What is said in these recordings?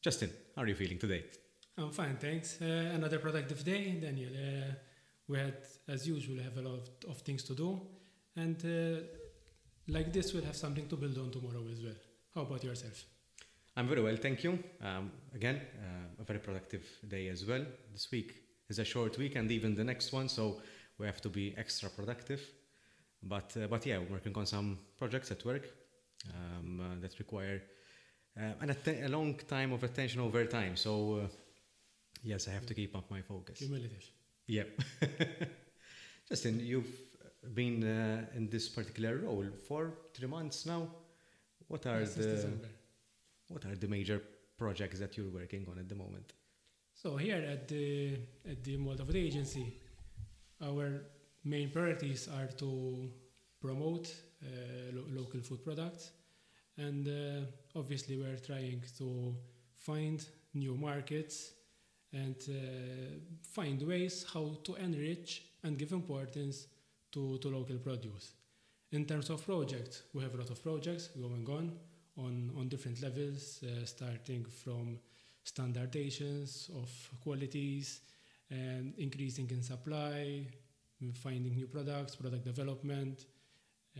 Justin, how are you feeling today? I'm fine, thanks. Another productive day, Daniel. We had, as usual, have a lot of things to do, and like this, we'll have something to build on tomorrow as well. How about yourself? I'm very well, thank you. Again, a very productive day as well. This week is a short week, and even the next one, so we have to be extra productive. But yeah, we're working on some projects at work that require a long time of attention over time. So yes, I have to keep up my focus. Cumulative. Yep. Justin, you've been in this particular role for 3 months now. What are Since December. what are the major projects that you're working on at the moment? So here at the Moldova agency, our main priorities are to promote local food products, and obviously we're trying to find new markets and find ways how to enrich and give importance to local produce. In terms of projects, we have a lot of projects going on different levels, starting from standardizations of qualities, and increasing in supply, finding new products, product development,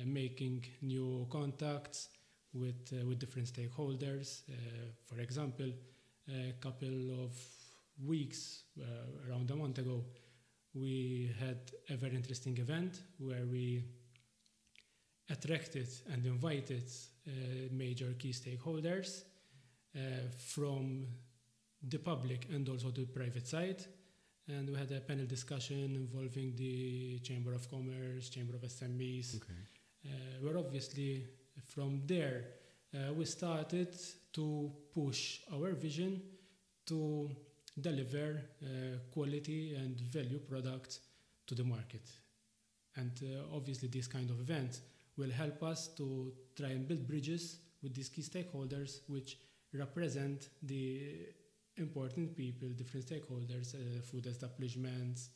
making new contacts with different stakeholders. For example, a couple of weeks, around a month ago, we had a very interesting event where we attracted and invited major key stakeholders from the public and also the private side. And we had a panel discussion involving the Chamber of Commerce, Chamber of SMEs, where obviously from there we started to push our vision to deliver quality and value products to the market. And obviously these kind of events will help us to try and build bridges with these key stakeholders, which represent the important people, different stakeholders, food establishments,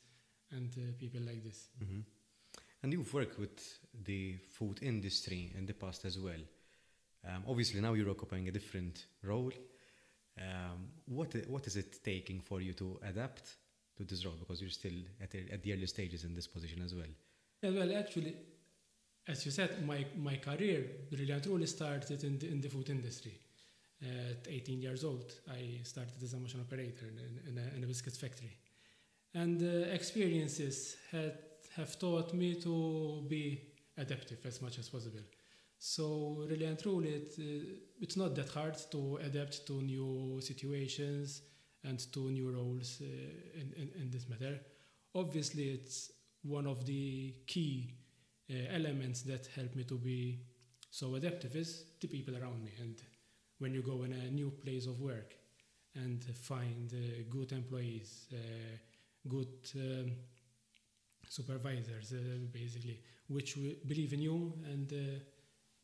and people like this. Mm-hmm. And you've worked with the food industry in the past as well. Obviously now you're occupying a different role. What is it taking for you to adapt to this role? Because you're still at the early stages in this position as well. Yeah, well, actually, as you said, my career really and truly started in the food industry. At 18 years old, I started as a machine operator in a biscuit factory. And experiences have taught me to be adaptive as much as possible. So really and truly, it's not that hard to adapt to new situations and to new roles in this matter. Obviously, it's one of the key elements that help me to be so adaptive is the people around me. And when you go in a new place of work and find good employees, good supervisors, basically, which believe in you and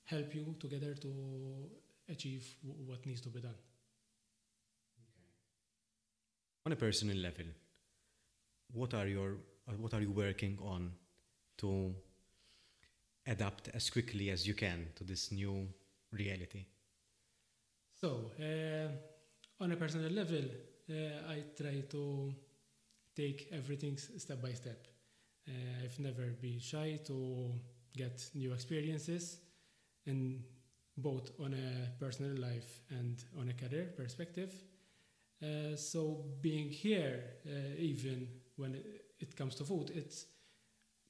help you together to achieve what needs to be done. On a personal level, what are you working on to adapt as quickly as you can to this new reality? So, on a personal level, I try to take everything step by step. I've never been shy to get new experiences, in both on a personal life and on a career perspective. So being here, even when it comes to food, it's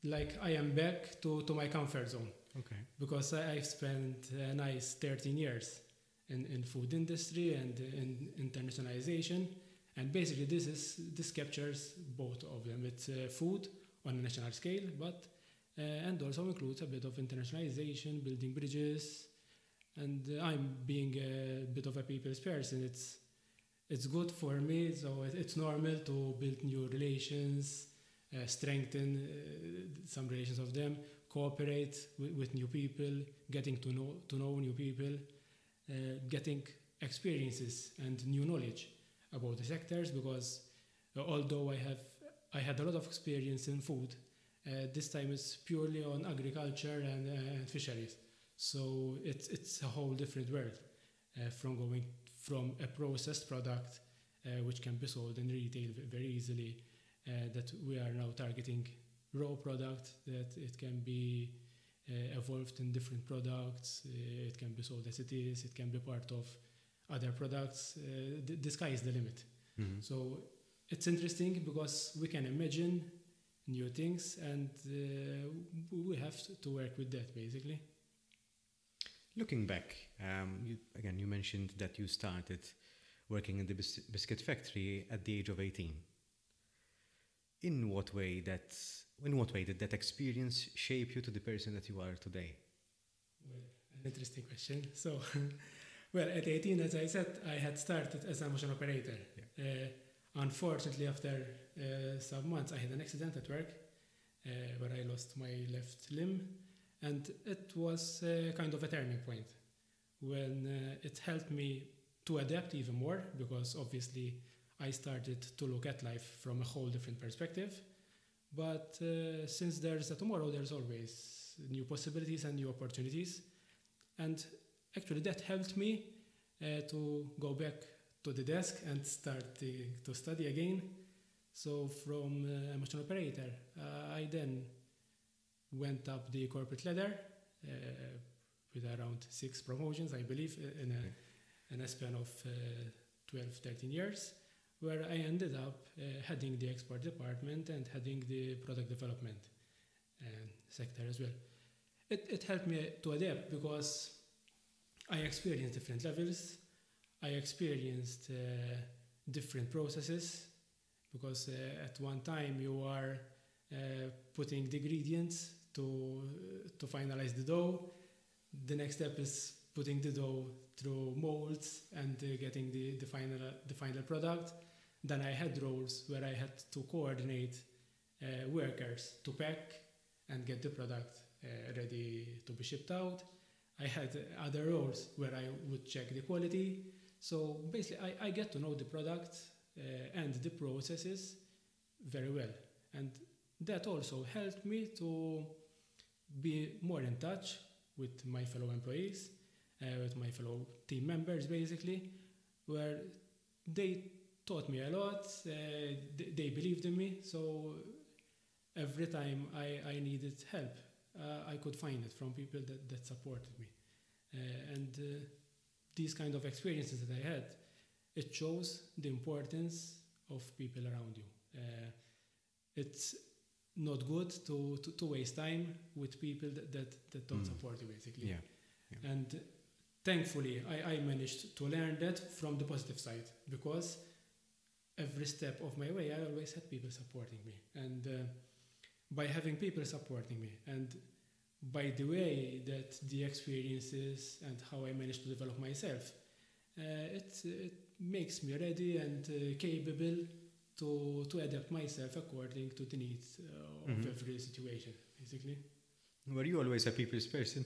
like I am back to my comfort zone. Okay. Because I've spent a nice 13 years in food industry and in internationalization. And basically this captures both of them. It's food on a national scale, but and also includes a bit of internationalization, building bridges. And I'm being a bit of a people's person. It's good for me, so it's normal to build new relations, strengthen some relations of them, cooperate with new people, getting to know new people, getting experiences and new knowledge about the sectors, because although I had a lot of experience in food, this time it's purely on agriculture and fisheries. So it's a whole different world from going from a processed product which can be sold in retail very easily, that we are now targeting raw product, that it can be evolved in different products, it can be sold as it is, it can be part of other products. The sky is the limit. So it's interesting because we can imagine new things, and we have to work with that basically. Looking back, you mentioned that you started working in the biscuit factory at the age of 18. In what way did that experience shape you to the person that you are today? Well, an interesting question. So, well, at 18, as I said, I had started as a machine operator. Yeah. Unfortunately, after some months, I had an accident at work where I lost my left limb, and it was kind of a turning point when it helped me to adapt even more, because obviously I started to look at life from a whole different perspective. But since there's a tomorrow, there's always new possibilities and new opportunities. And actually that helped me to go back to the desk and start to study again. So from a machine operator, I then went up the corporate ladder with around 6 promotions, I believe, in a span of 12, 13 years, where I ended up heading the export department and heading the product development sector as well. It helped me to adapt because I experienced different levels. I experienced different processes, because at one time you are putting the ingredients to finalize the dough. The next step is putting the dough through molds and getting the final product. Then I had roles where I had to coordinate workers to pack and get the product ready to be shipped out. I had other roles where I would check the quality. So basically I get to know the product and the processes very well. And that also helped me to be more in touch with my fellow employees, with my fellow team members basically, where they taught me a lot, they believed in me, so every time I needed help, I could find it from people that supported me. And these kind of experiences that I had, it shows the importance of people around you. It's not good to waste time with people that don't support you, basically. Yeah. And thankfully, I managed to learn that from the positive side, because every step of my way, I always had people supporting me. And by having people supporting me, and by the way that the experiences and how I managed to develop myself, it makes me ready and capable to adapt myself according to the needs of every situation, basically. Were you always a people's person?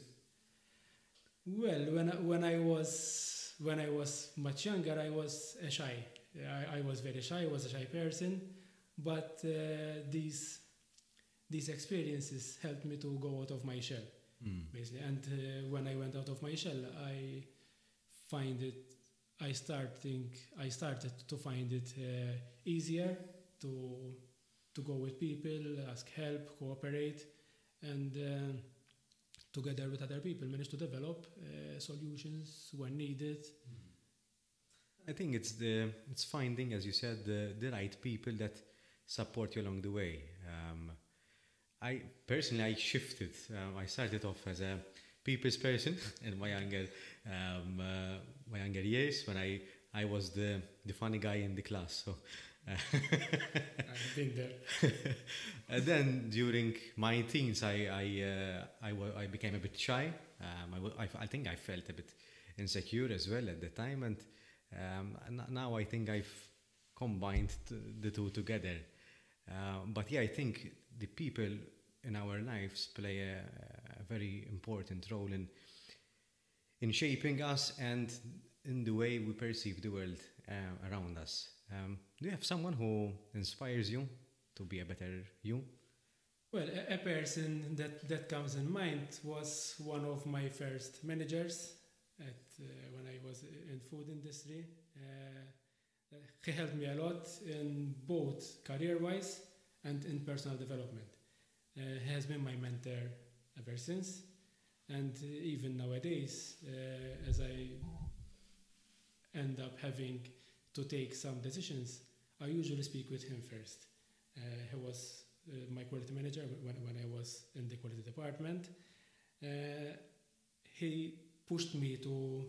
Well, when I was much younger, I was shy. I was very shy. I was a shy person, but these experiences helped me to go out of my shell, basically. And when I went out of my shell, I started to find it easier to go with people, ask help, cooperate, and together with other people manage to develop solutions when needed. I think it's finding, as you said, the right people that support you along the way. I shifted. I started off as a people's person in my younger years, when I was the funny guy in the class. So I've been there. And then during my teens, I became a bit shy. I think I felt a bit insecure as well at the time, and now I think I've combined the two together. But yeah, I think the people in our lives play a very important role in shaping us and in the way we perceive the world around us. Do you have someone who inspires you to be a better you? Well, a person that comes in mind was one of my first managers when I was in food industry. He helped me a lot in both career-wise and in personal development. He has been my mentor ever since, and even nowadays, as I end up having to take some decisions, I usually speak with him first. He was my quality manager when I was in the quality department. He pushed me to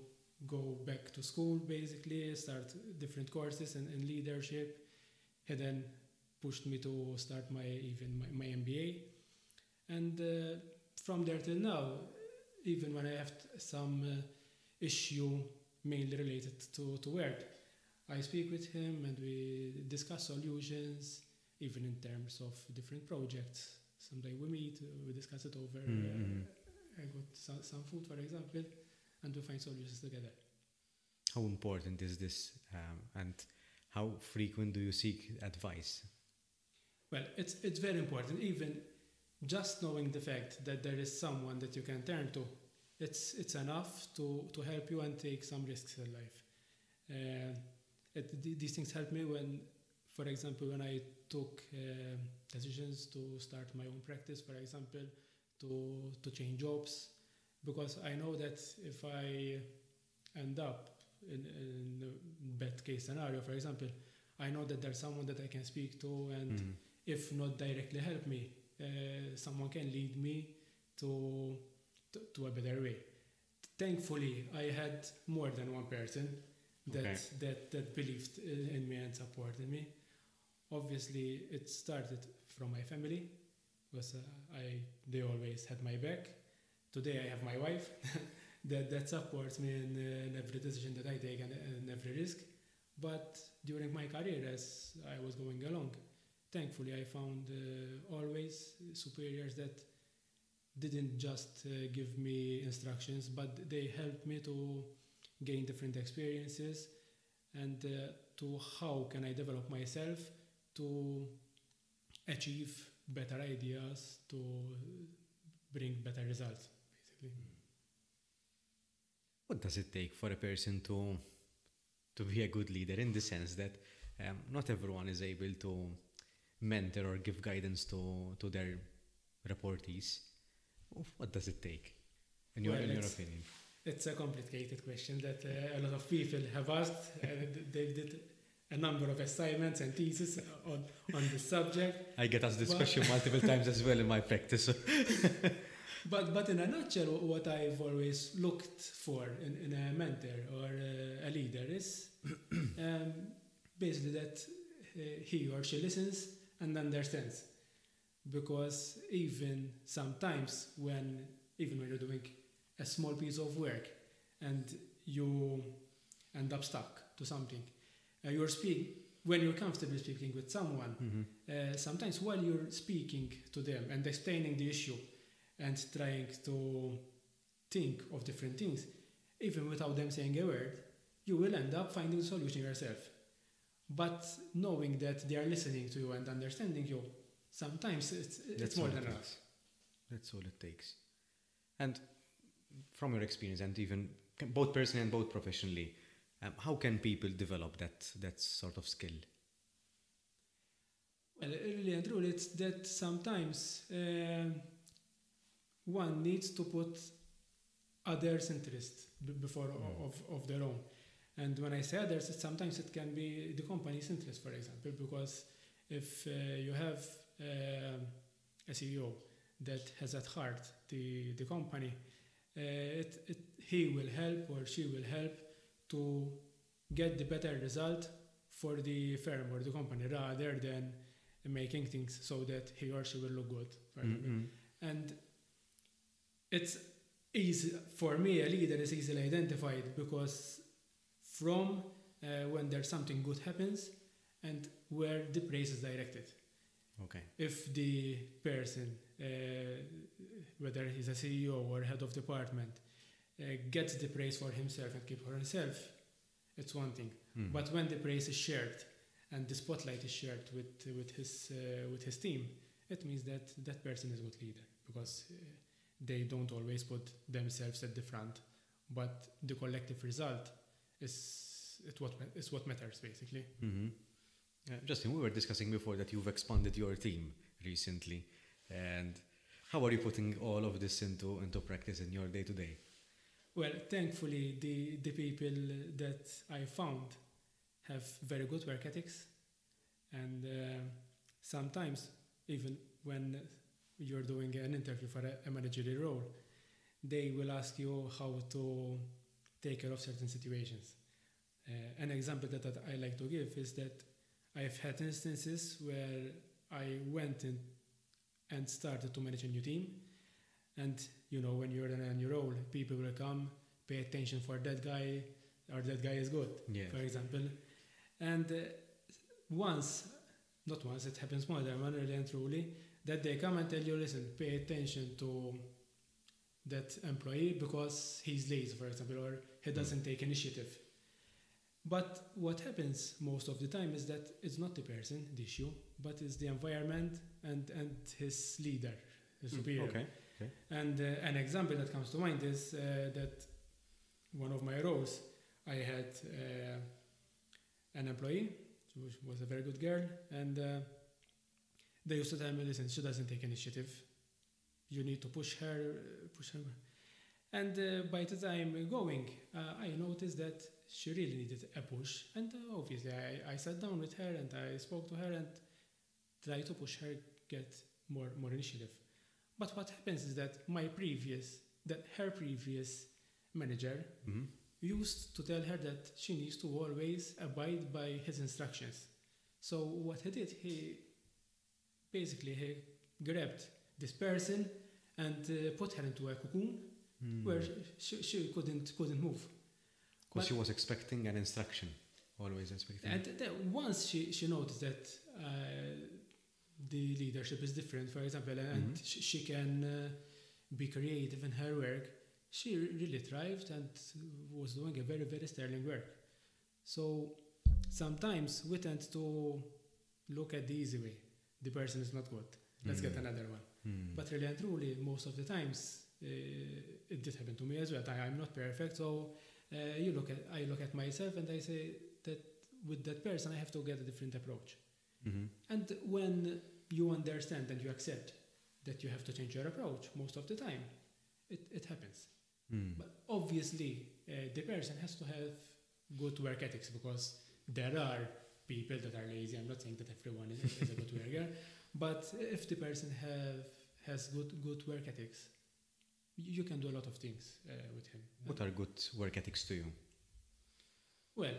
go back to school, basically, start different courses in leadership. He then pushed me to start my MBA. And from there till now, even when I have some issue mainly related to work, I speak with him and we discuss solutions, even in terms of different projects. Someday we meet, we discuss it over. I got some food, for example, and we find solutions together. How important is this, and how frequent do you seek advice? Well, it's very important. Even just knowing the fact that there is someone that you can turn to, it's enough to help you and take some risks in life. These things help me when, for example, when I took decisions to start my own practice, for example, to change jobs, because I know that if I end up in a bad case scenario, for example, I know that there's someone that I can speak to, and if not directly help me, someone can lead me to a better way. Thankfully, I had more than one person that believed in me and supported me. Obviously, it started from my family, because they always had my back. Today, I have my wife that supports me in every decision that I take and every risk. But during my career, as I was going along, thankfully, I found always superiors that didn't just give me instructions, but they helped me to gain different experiences and to how can I develop myself to achieve better ideas, to bring better results, basically. What does it take for a person to be a good leader, in the sense that not everyone is able to mentor or give guidance to their reportees? What does it take, in your opinion? It's a complicated question that a lot of people have asked. They did a number of assignments and theses on this subject. I get asked this question multiple times as well in my practice. But in a nutshell, what I've always looked for in a mentor or a leader is basically that he or she listens and understands. Because even sometimes when you're doing a small piece of work and you end up stuck to something, when you're comfortable speaking with someone, sometimes while you're speaking to them and explaining the issue and trying to think of different things, even without them saying a word, you will end up finding the solution yourself. But knowing that they are listening to you and understanding you, sometimes it's more than enough. That's all it takes. And from your experience, and even both personally and both professionally, how can people develop that sort of skill? Well, really and truly, it's that sometimes one needs to put others' interests before of their own. And when I say others, sometimes it can be the company's interest, for example, because if you have a CEO that has at heart the company, he will help or she will help to get the better result for the firm or the company, rather than making things so that he or she will look good. And it's easy for me, a leader is easily identified because from when there's something good happens and where the praise is directed. Okay. If the person, whether he's a CEO or head of department, gets the praise for himself and keep for himself, it's one thing. But when the praise is shared and the spotlight is shared with his team, it means that person is a good leader, because they don't always put themselves at the front but the collective result is what matters basically. Justin, we were discussing before that you've expanded your team recently, and how are you putting all of this into practice in your day-to-day? Well, thankfully, the people that I found have very good work ethics, and sometimes even when you're doing an interview for a managerial role, they will ask you how to take care of certain situations. An example that I like to give is that I've had instances where I went in and started to manage a new team, and when you're in a new role, people will come, pay attention for that guy, or that guy is good, for example. And not once, it happens more than one, really and truly, that they come and tell you, listen, pay attention to that employee because he's lazy, for example, or he doesn't take initiative. But what happens most of the time is that it's not the person, the issue, but it's the environment and his leader, his superior. Okay. And an example that comes to mind is that one of my roles, I had an employee, who was a very good girl, and they used to tell me, listen, she doesn't take initiative. You need to push her. And by the time going, I noticed that she really needed a push. And obviously, I sat down with her and I spoke to her and tried to push her get more initiative. But what happens is that her previous manager used to tell her that she needs to always abide by his instructions. So what he did, he grabbed this person and put her into a cocoon where she couldn't move. Because she was expecting an instruction, always expecting. And once she noticed that the leadership is different, for example, and she can be creative in her work, she really thrived and was doing a very, very sterling work. So sometimes we tend to look at the easy way. The person is not good. Let's get another one. But really and truly, most of the times, it did happen to me as well. I'm not perfect, so I look at myself and I say that with that person I have to get a different approach. And when you understand and you accept that you have to change your approach, most of the time it happens. But obviously the person has to have good work ethics, because there are people that are lazy. I'm not saying that everyone is a good worker, but if the person has good work ethics, you can do a lot of things with him. What are good work ethics to you? Well,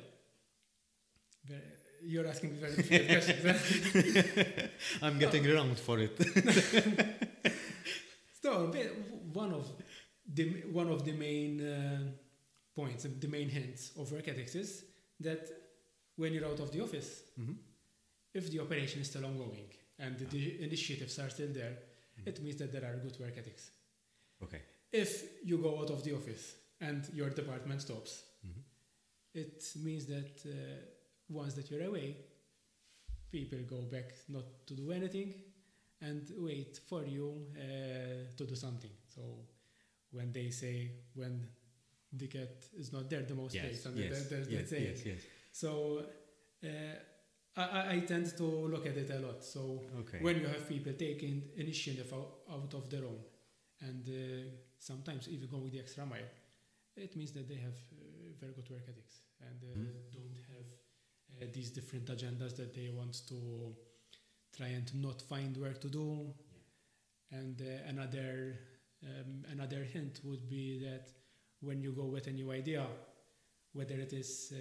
you're asking very difficult questions. I'm getting around for it. So one of the main points, the main hints of work ethics is that when you're out of the office, if the operation is still ongoing and the initiatives are still there, it means that there are good work ethics. Okay. If you go out of the office and your department stops, it means that once that you're away, people go back not to do anything and wait for you to do something. So when they say, when the cat is not there, the mouse stays. Yes. So I tend to look at it a lot. So when you have people taking initiative out of their own, and sometimes even going the extra mile, it means that they have very good work ethics and don't have these different agendas that they want to try and not find work to do. And another hint would be that when you go with a new idea, whether it is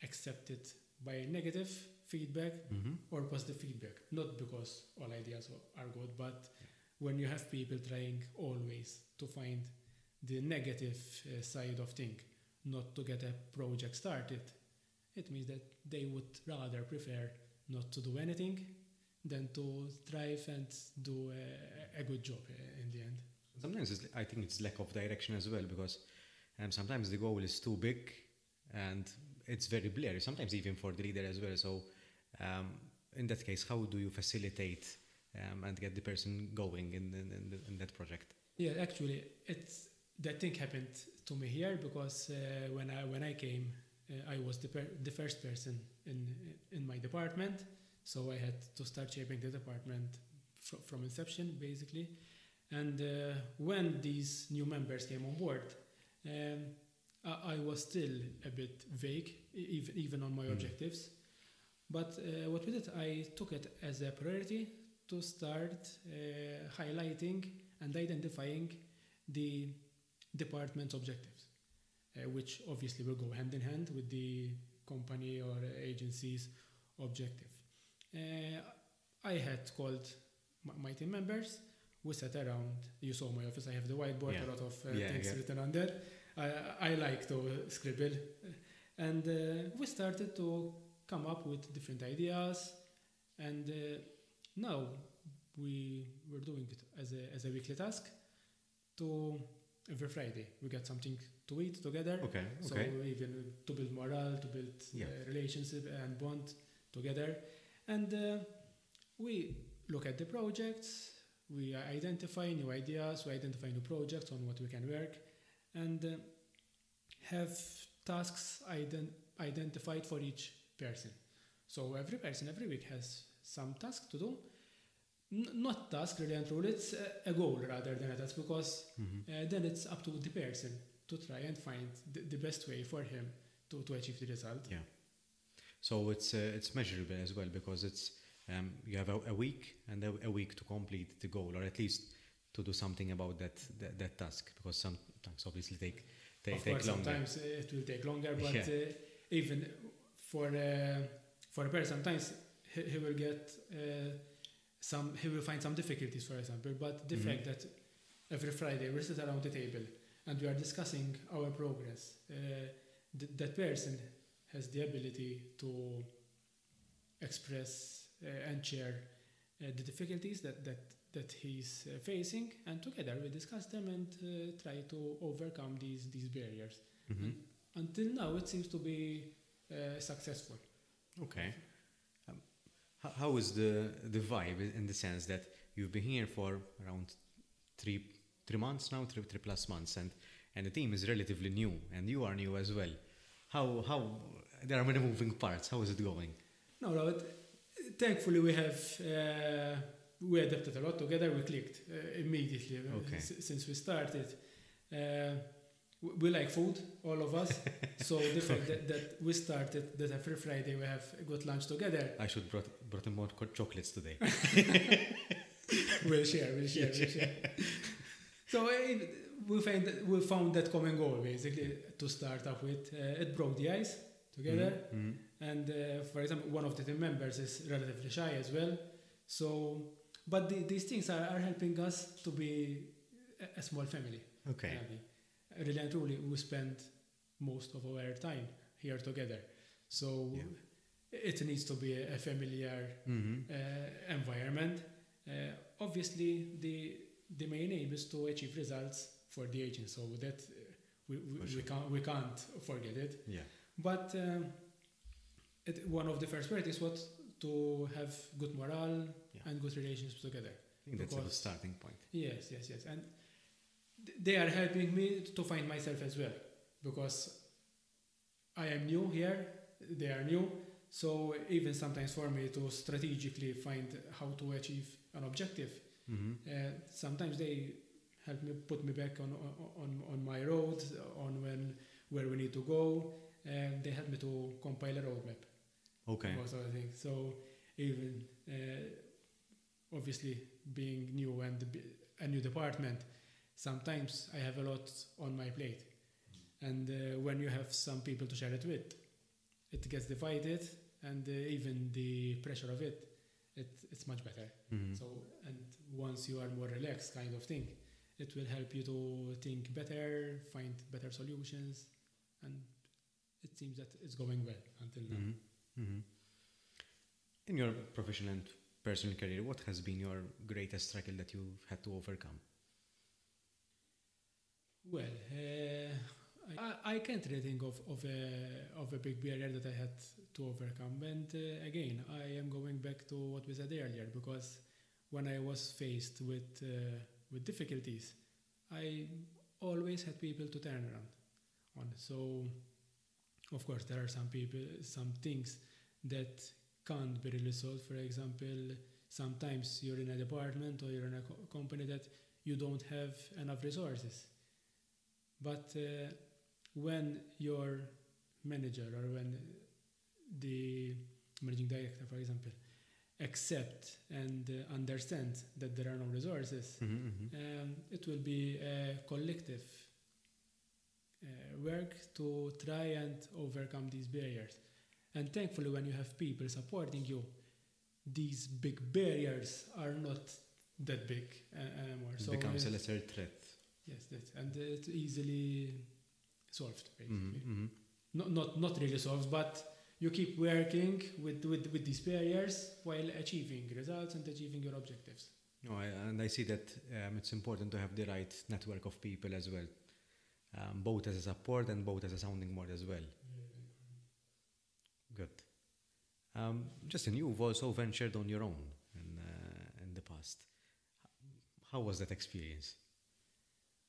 accepted by negative feedback or positive feedback, not because all ideas are good, but when you have people trying always to find the negative side of things, not to get a project started, it means that they would rather prefer not to do anything than to thrive and do a good job in the end. Sometimes I think it's lack of direction as well, because sometimes the goal is too big and it's very blurry, sometimes even for the leader as well. So in that case, how do you facilitate and get the person going in that project? Yeah, actually, it's that thing happened to me here because when I came, I was the first person in my department, so I had to start shaping the department from inception, basically. And when these new members came on board, I was still a bit vague, even on my objectives. But what we did, I took it as a priority to start highlighting and identifying the department's objectives, which obviously will go hand in hand with the company or agency's objective. I had called my team members. We sat around. You saw my office. I have the whiteboard, a lot of things written on there. I like to scribble. And we started to come up with different ideas. And now we were doing it as a weekly task. Every Friday, we get something to eat together. Okay. So even to build morale, to build relationship and bond together. And we look at the projects. We identify new ideas, we identify new projects on what we can work, and have tasks identified for each person. So every person every week has some task to do. Not task really and truly, it's a goal rather than a task, because then it's up to the person to try and find the best way for him to achieve the result. Yeah. So it's measurable as well, because it's you have a week and a week to complete the goal, or at least to do something about that task, because some tasks obviously take longer. Sometimes it will take longer, but even for a person, sometimes he will get he will find some difficulties, for example. But the fact that every Friday we sit around the table and we are discussing our progress, that person has the ability to express and share the difficulties that he's facing, and together we discuss them and try to overcome these barriers. Until now, it seems to be successful. Okay. How is the vibe, in the sense that you've been here for around 3 months now, 3+ months, and the team is relatively new, and you are new as well. How there are many moving parts. How is it going? No, thankfully we adapted a lot together. We clicked immediately since we started. We like food, all of us. So the fact that we started that every Friday we have a good lunch together. I should brought in more chocolates today. We'll share. So we found that common goal, basically, to start up with. It broke the ice together. And for example, one of the team members is relatively shy as well. So, but these things are helping us to be a small family. Okay. Really and truly, we spend most of our time here together. So it needs to be a familiar environment. Obviously, the main aim is to achieve results for the agent, so that we can't forget it. Yeah. But one of the first priorities was to have good morale and good relationships together. I think that's a good starting point. Yes. And they are helping me to find myself as well, because I am new here, they are new. So even sometimes for me to strategically find how to achieve an objective, sometimes they help me, put me back on my road, on where we need to go. They help me to compile a roadmap. Okay. Most of the things. So even obviously being new and a new department, sometimes I have a lot on my plate. And when you have some people to share it with, it gets divided, and even the pressure of it's much better. So, and once you are more relaxed kind of thing, it will help you to think better, find better solutions, and it seems that it's going well until now. In your professional and personal career, what has been your greatest struggle that you've had to overcome? Well, I can't really think of a big barrier that I had to overcome. And again, I am going back to what we said earlier, because when I was faced with difficulties, I always had people to turn around on. So, of course, there are some things that can't be really solved. For example, sometimes you're in a department or you're in a company that you don't have enough resources. But when your manager or when the managing director, for example, accept and understand that there are no resources, it will be a collective work to try and overcome these barriers. And thankfully, when you have people supporting you, these big barriers are not that big anymore. It becomes a lesser threat. Yes, and it's easily solved, basically. Not really solved, but you keep working with these barriers while achieving results and achieving your objectives. No, and I see that it's important to have the right network of people as well, both as a support and both as a sounding board as well. Good. Justin, you've also ventured on your own in the past. How was that experience?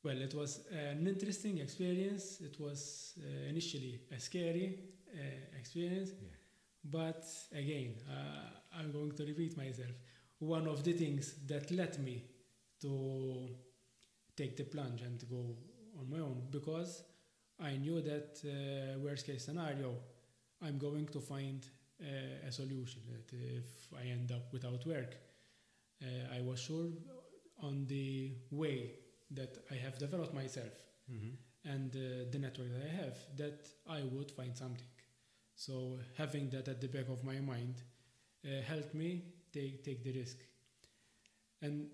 Well, it was an interesting experience. It was initially a scary experience, but again, I'm going to repeat myself. One of the things that led me to take the plunge and go on my own, because I knew that worst case scenario, I'm going to find a solution. That if I end up without work, I was sure on the way that I have developed myself and the network that I have, that I would find something. So having that at the back of my mind helped me take the risk. And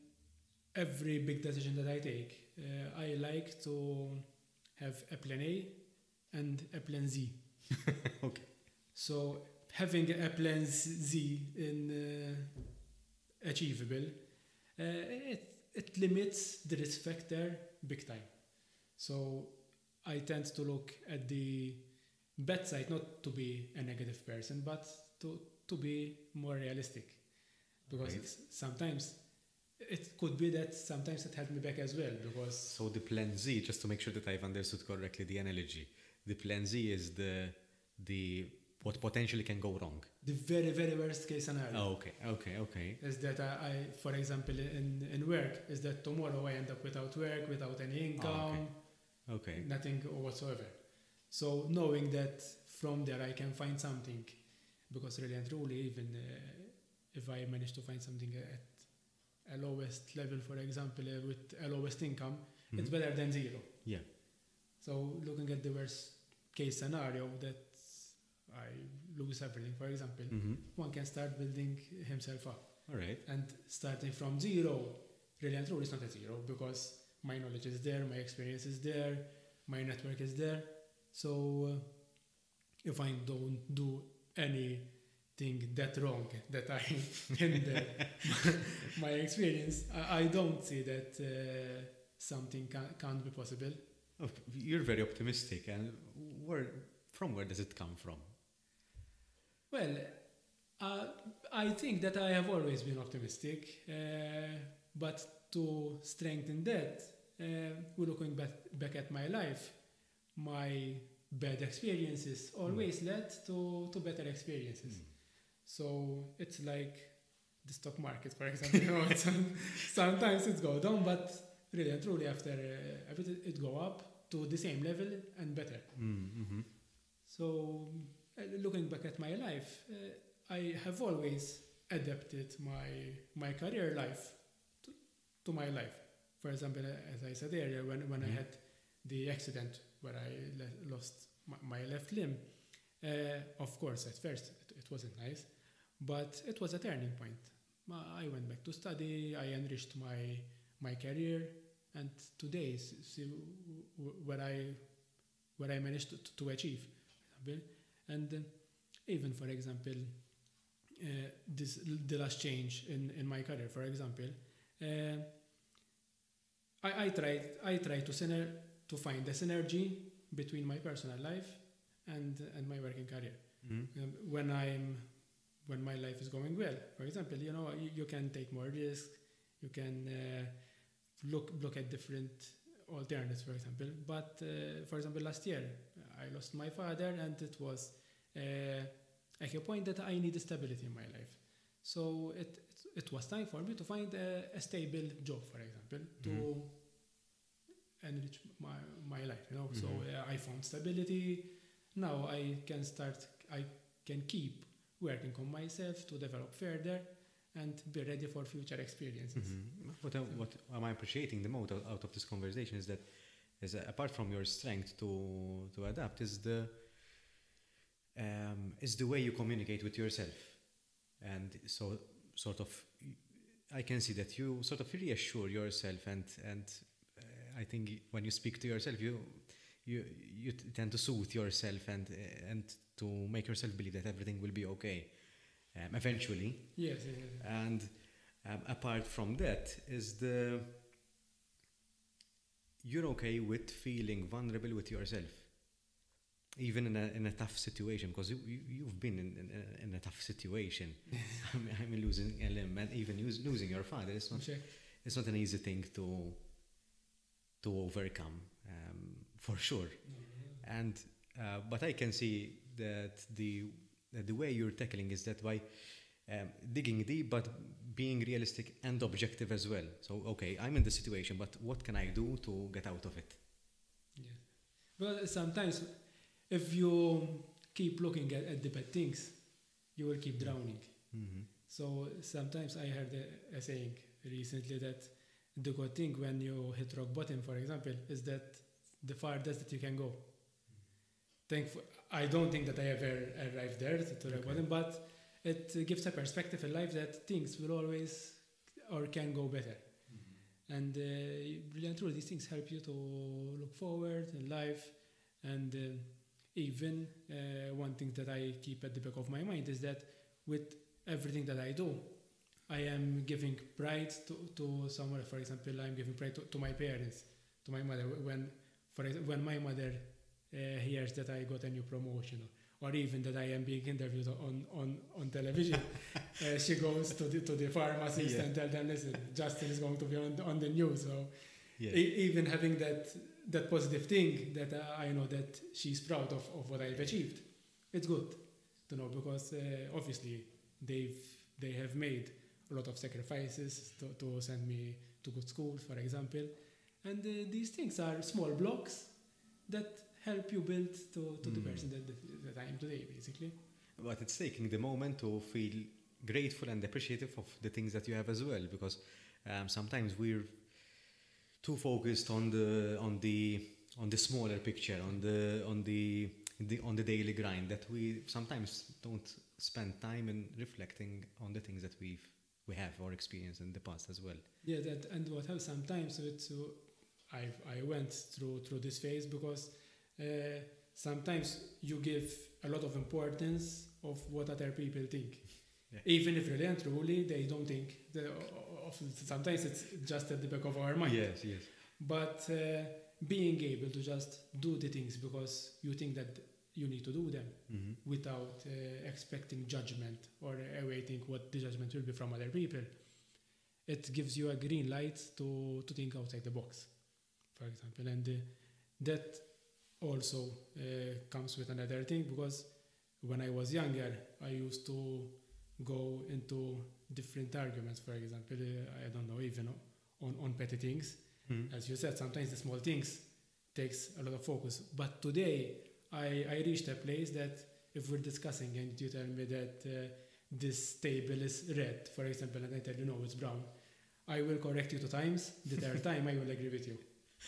every big decision that I take, I like to have a plan A and a plan Z. Okay. So having a plan Z in achievable, it limits the risk factor big time. So I tend to look at the bad side, not to be a negative person, but to be more realistic. Because sometimes it could be that sometimes it held me back as well. Because so the plan Z, just to make sure that I've understood correctly the analogy, the plan Z is the what potentially can go wrong. The very, very worst case scenario. Oh, okay. Is that I for example, in work, is that tomorrow I end up without work, without any income, okay. Nothing whatsoever. So knowing that from there I can find something, because really and truly, even if I manage to find something at a lowest level, for example, with a lowest income, it's better than zero. Yeah. So looking at the worst case scenario, that I lose everything, for example, one can start building himself up. All right. And starting from zero, really and truly, it's not a zero, because my knowledge is there, my experience is there, my network is there. So if I don't do anything that wrong, that I hinder my experience, I don't see that something can't be possible. Oh, you're very optimistic. And from where does it come from? Well, I think that I have always been optimistic, but to strengthen that, looking back at my life, my bad experiences always led to better experiences. So it's like the stock market, for example. Sometimes it goes down, but really and truly after a bit it go up to the same level and better. So looking back at my life, I have always adapted my career life to my life. For example, as I said earlier, when I had the accident where I lost my left limb, of course, at first it wasn't nice, but it was a turning point. I went back to study, I enriched my career, and today, see where I managed to achieve. And even, for example, the last change in my career, for example, I try to find a synergy between my personal life and my working career. When my life is going well, for example, you can take more risks, you can look at different alternatives, for example. But for example, last year I lost my father, and it was like a point that I needed stability in my life. So it was time for me to find a stable job, for example, to enrich my life. So I found stability. Now I can keep working on myself to develop further and be ready for future experiences. What am I appreciating the most out of this conversation is that apart from your strength to adapt is the way you communicate with yourself. And so sort of I can see that you sort of reassure yourself, and I think when you speak to yourself you tend to soothe yourself and to make yourself believe that everything will be okay eventually. Yes. And apart from that is you're okay with feeling vulnerable with yourself, even in a tough situation, because you've been in a tough situation. I mean, losing a limb and even losing your father, it's not an easy thing to overcome, for sure. And but I can see that the way you're tackling is that by digging deep, but being realistic and objective as well. So, okay, I'm in the situation, but what can I do to get out of it? Yeah. Well, sometimes if you keep looking at the bad things, you will keep drowning. So sometimes I heard a saying recently that the good thing when you hit rock bottom, for example, is that the farthest that you can go. I don't think that I ever arrived there to rock bottom, but it gives a perspective in life that things will always or can go better. And really and truly, these things help you to look forward in life. And even one thing that I keep at the back of my mind is that with everything that I do, I am giving pride to someone. For example, I'm giving pride to my parents, to my mother. When my mother hears that I got a new promotion, or even that I am being interviewed on television, she goes to the pharmacist and tell them, listen, Justin is going to be on the news. So even having that positive thing that I know that she's proud of what I've achieved, it's good to know, because obviously they have made a lot of sacrifices to send me to good schools, for example. And these things are small blocks that help you build to the person that I am today, basically. But it's taking the moment to feel grateful and appreciative of the things that you have as well, because sometimes we're too focused on the smaller picture, on the daily grind, that we sometimes don't spend time in reflecting on the things that we have or experienced in the past as well. Yeah, and what happens sometimes I went through this phase, because sometimes you give a lot of importance of what other people think, even if really and truly they don't think. Sometimes it's just at the back of our mind. Yes. But being able to just do the things because you think that you need to do them, without expecting judgment or awaiting what the judgment will be from other people, it gives you a green light to think outside the box, for example. And that also comes with another thing, because when I was younger, I used to go into different arguments, for example, I don't know, even on petty things. As you said, sometimes the small things takes a lot of focus. But today, I reached a place that if we're discussing and you tell me that this table is red, for example, and I tell you, no, it's brown, I will correct you 2 times. The third time, I will agree with you.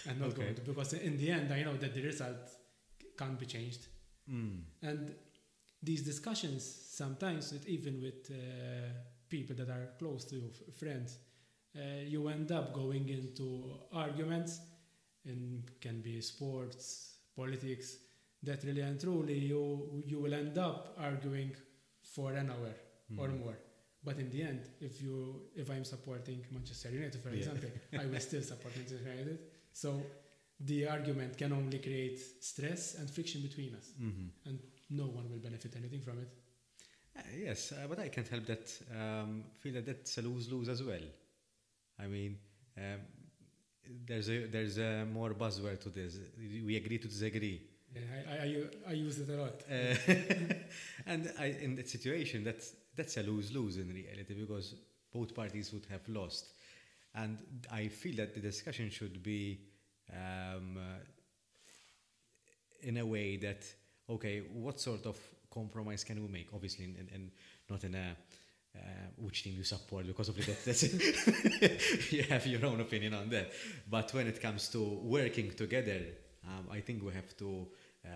And not go to, because in the end, I know that the result can't be changed. And these discussions, sometimes even with people that are close to you, friends, you end up going into arguments, and can be sports, politics, that really and truly you will end up arguing for an hour or more. But in the end, if I'm supporting Manchester United, for example, I will still support Manchester United. So the argument can only create stress and friction between us, and no one will benefit anything from it. Yes, but I can't help that feel that that's a lose-lose as well. I mean, there's a more buzzword to this. We agree to disagree. Yeah, I use it a lot. And in that situation, that's a lose-lose in reality, because both parties would have lost. And I feel that the discussion should be in a way that, okay, what sort of compromise can we make? Obviously, in not in a which team you support, because of that's you have your own opinion on that. But when it comes to working together, I think we have to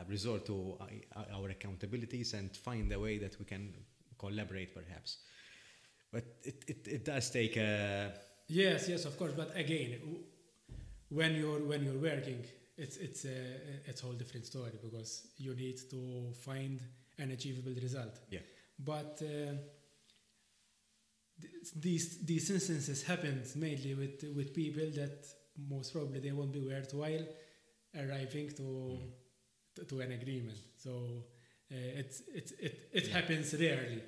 resort to our accountabilities and find a way that we can collaborate, perhaps. But it does take a... Yes, of course. But again, when you're working, it's a whole different story, because you need to find an achievable result. Yeah. But these instances happen mainly with people that most probably they won't be worthwhile arriving to an agreement. So it happens rarely.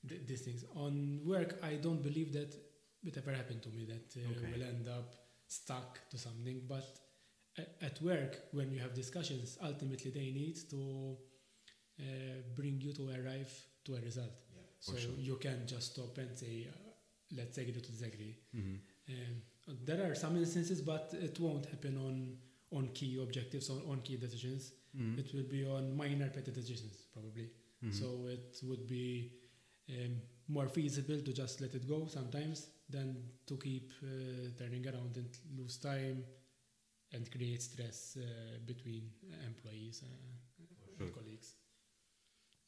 These things on work, I don't believe that it ever happened to me that we'll end up stuck to something. But at work, when you have discussions, ultimately they need to bring you to arrive to a result. Yeah, so sure. You can just stop and say, let's agree to disagree. Mm-hmm. There are some instances, but it won't happen on key objectives, on key decisions. Mm-hmm. It will be on minor petty decisions, probably. Mm-hmm. So it would be more feasible to just let it go sometimes than to keep turning around and lose time and create stress between employees and colleagues.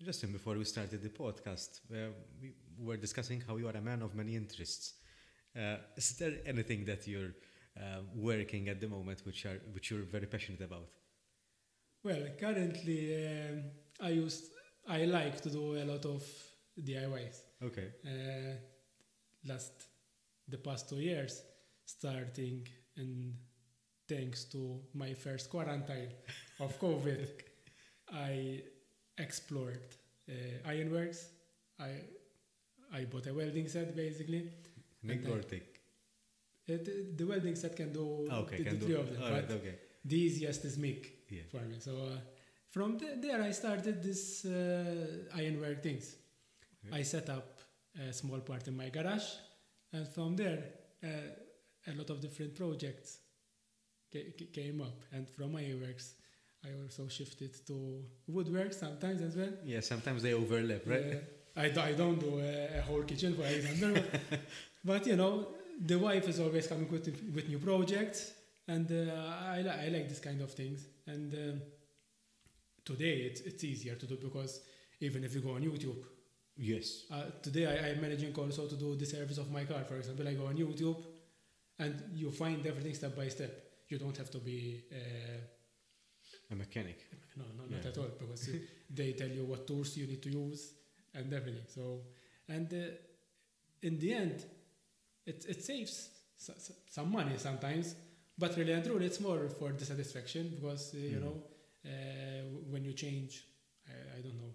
Justin, before we started the podcast, we were discussing how you are a man of many interests. Is there anything that you're working at the moment which you're very passionate about? Well, currently I like to do a lot of DIYs. Okay. The past 2 years, starting and thanks to my first quarantine of COVID, I explored ironworks. I bought a welding set, basically. MIG or TIG? The welding set can do the three of them, but the easiest is MIG for me. So from there I started this ironwork things. Okay. I set up a small part in my garage, and from there a lot of different projects came up. And from ironworks, I also shifted to woodwork sometimes as well. Yeah, sometimes they overlap, right? I don't do a whole kitchen, for example. But the wife is always coming with new projects, and I like this kind of things. And today it's easier to do, because even if you go on YouTube, yes. Today I'm managing also to do the service of my car. For example, I go on YouTube, and you find everything step by step. You don't have to be a mechanic. No, not at all, because they tell you what tools you need to use and everything. So, and in the end, it saves some money sometimes, but really and truly it's more for the satisfaction, because when you change, I don't know,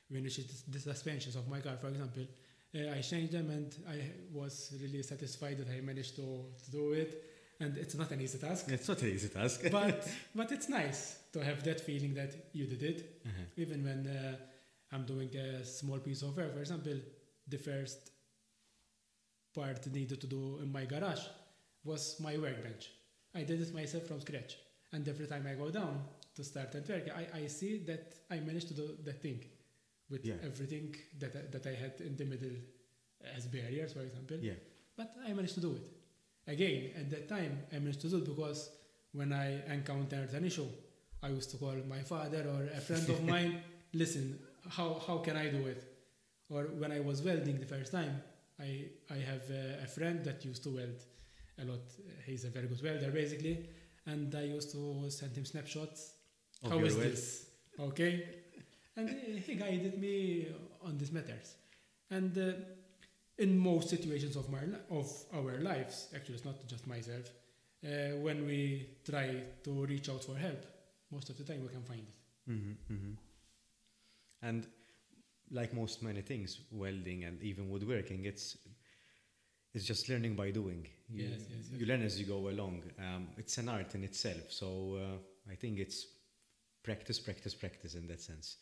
when you change the suspensions of my car, for example, I changed them and I was really satisfied that I managed to do it. And it's not an easy task. It's not an easy task. but it's nice to have that feeling that you did it. Uh-huh. Even when I'm doing a small piece of work, for example, the first part needed to do in my garage was my workbench. I did it myself from scratch. And every time I go down to start and work, I see that I managed to do that thing with everything that I had in the middle as barriers, for example. Yeah. But I managed to do it. Again, at that time, I managed to do it because when I encountered an issue, I used to call my father or a friend of mine, listen, how can I do it? Or when I was welding the first time, I have a friend that used to weld a lot. He's a very good welder, basically. And I used to send him snapshots. How is this? Okay. And he guided me on these matters. And in most situations of our lives, actually it's not just myself, when we try to reach out for help, most of the time we can find it. Mm-hmm, mm-hmm. And like many things, welding and even woodworking, it's just learning by doing. Yes. You learn as you go along. It's an art in itself. So I think it's practice in that sense.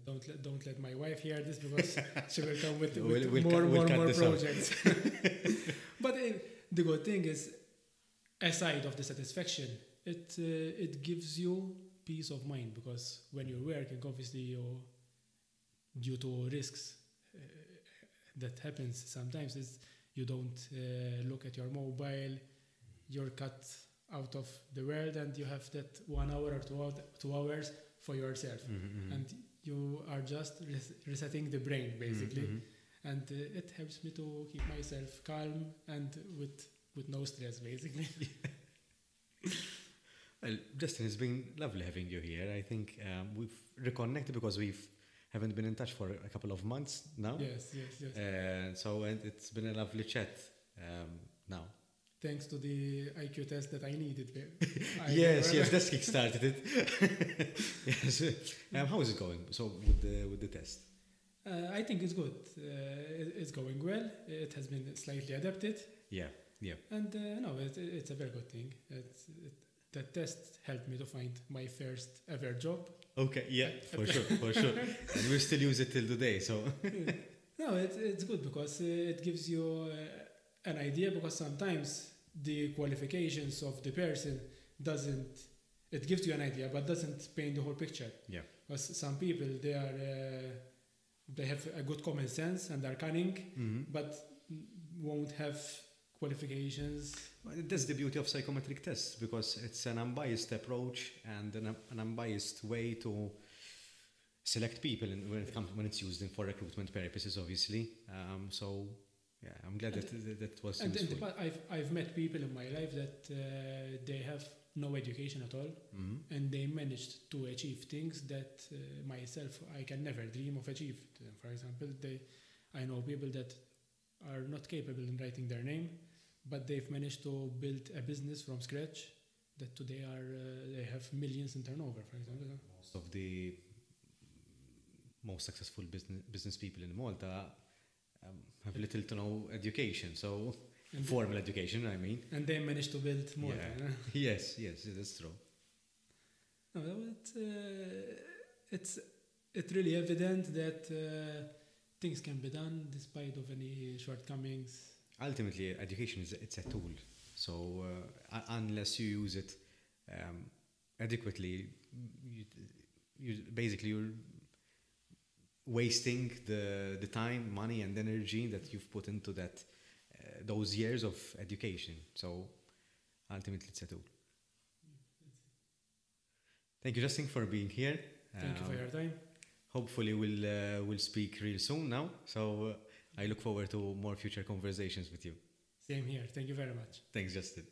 Don't let my wife hear this because she will come with we'll more this projects. But the good thing is, aside of the satisfaction, it gives you peace of mind, because when you're working, obviously, due to risks that happens sometimes, is you don't look at your mobile, you're cut out of the world, and you have that 1 hour or 2 hours for yourself, and you are just resetting the brain basically, and it helps me to keep myself calm and with no stress basically. Well, Justin, it's been lovely having you here. I think we've reconnected because haven't been in touch for a couple of months now. Yes. So it's been a lovely chat now. Thanks to the IQ test that I needed. Yes, that's kickstarted it. Yes. How is it going? So with the test? I think it's good. It's going well. It has been slightly adapted. Yeah. And no, it's a very good thing. That test helped me to find my first ever job. Okay, yeah, for sure. And we still use it till today, so. No, it's good because it gives you an idea, because sometimes the qualifications of the person it gives you an idea but doesn't paint the whole picture. Yeah. Because some people, they have a good common sense and are cunning, but won't have qualifications. Well, that's the beauty of psychometric tests, because it's an unbiased approach and an unbiased way to select people when it's used for recruitment purposes, obviously. So yeah, I'm glad that was useful. And I've met people in my life that they have no education at all, and they managed to achieve things that myself I can never dream of achieving. For example, I know people that are not capable in writing their name, but they've managed to build a business from scratch that today they have millions in turnover, for example. Most of the most successful business people in Malta have little to no education, so formal education, I mean. And they managed to build Malta. Yeah. Yes, that's true. No, it's really evident that things can be done despite of any shortcomings. Ultimately, education it's a tool. So unless you use it adequately, you're wasting the time, money, and energy that you've put into those years of education. So ultimately, it's a tool. Thank you, Justin, for being here. Thank you for your time. Hopefully, we'll speak real soon now. So I look forward to more future conversations with you. Same here. Thank you very much. Thanks, Justin.